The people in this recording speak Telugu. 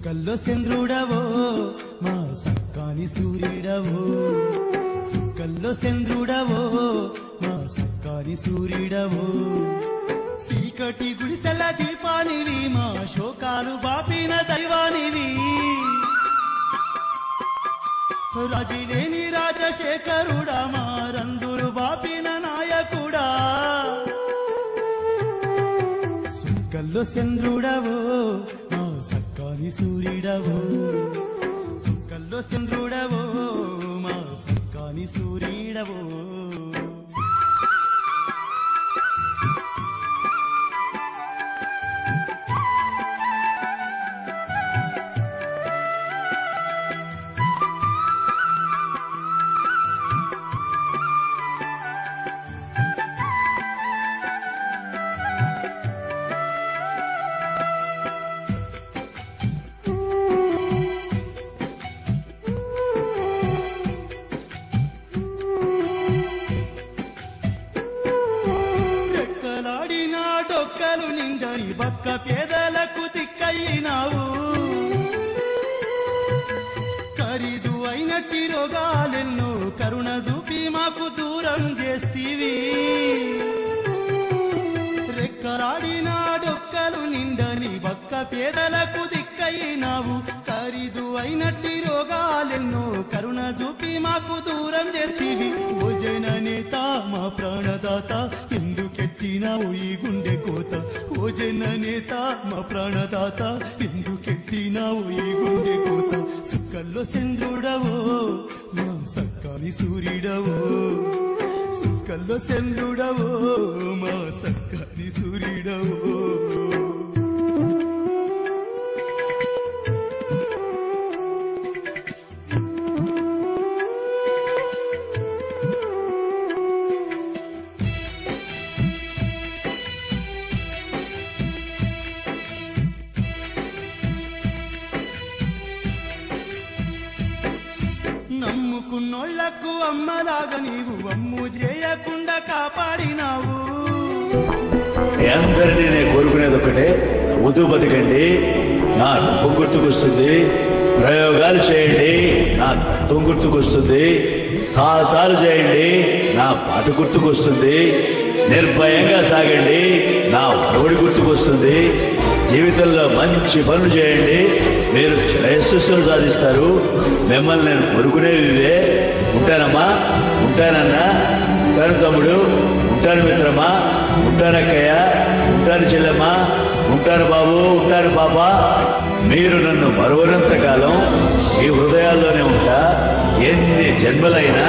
సుక్కల్లో చంద్రుడవో మా సక్కాని సూర్యుడవో సుక్కల్లో చంద్రుడవో మా సక్కాని సూర్యుడవో చీకటి గుడిసెల దీపానివి మా శోకాలు బాపిన దైవానివి రజిలేని రాజశేఖరుడా మా రందులు బాపిన నాయకుడా సుక్కల్లో చంద్రుడవో మా సక్కాని సూర్యుడవో సుక్కల్లో చంద్రుడవో మా సక్కాని సూర్యుడవో డొక్కలు నిండని బక్క పేదలకు దిక్కయినావు ఖరీదు అయినట్టి రోగాలెన్నో కరుణ చూపి మాకు దూరం చేస్తీవి రెక్కలాడిన డొక్కలు నిండని బక్క పేదలకు దిక్కయినావు ఖరీదు అయినట్టి రోగాలెన్నో కరుణ చూపి మాకు దూరం చేస్తీవి ఓ జన నేత మా ప్రాణదాత ఎందుకెట్టినావు ఈ గుండె కోత ఓ జన నేత మా ప్రాణదాత ఎందుకెట్టినావు ఈ గుండె కోత సుక్కల్లో చంద్రుడవో మా సక్కాని సూర్యుడవో సుక్కల్లో చంద్రుడవో మా సక్కాని సూర్యుడవో నమ్ముకున్నోళ్లకు అమ్మలాగా నీవు అమ్ము చేయకుండా కాపాడినావు అందరినీ నేను కోరుకునేది ఒకటే, నవ్వుతూ బతకండి, నా డబ్బు గుర్తుకొస్తుంది, ప్రయోగాలు చేయండి, నా తత్వం గుర్తుకొస్తుంది, సాహసాలు చేయండి, నా పాట గుర్తుకొస్తుంది, నిర్భయంగా సాగండి, నా ఒరవడి గుర్తుకొస్తుంది, జీవితంలో మంచి పనులు చేయండి, మీరు శ్రేయస్సులు సాధిస్తారు, మిమ్మల్ని నేను కోరుకునేవి ఇవే. ఉంటానమ్మా, ఉంటానన్నా, ఉంటాను తమ్ముడు, ఉంటాను మిత్రమా, ఉంటాను అక్కయ్య, ఉంటాను చెల్లెమ్మ, ఉంటాను బాబు, ఉంటాను పాప. మీరు నన్ను మరువనంత కాలం ఈ హృదయాల్లోనే ఉంటా. ఎన్ని జన్మలైనా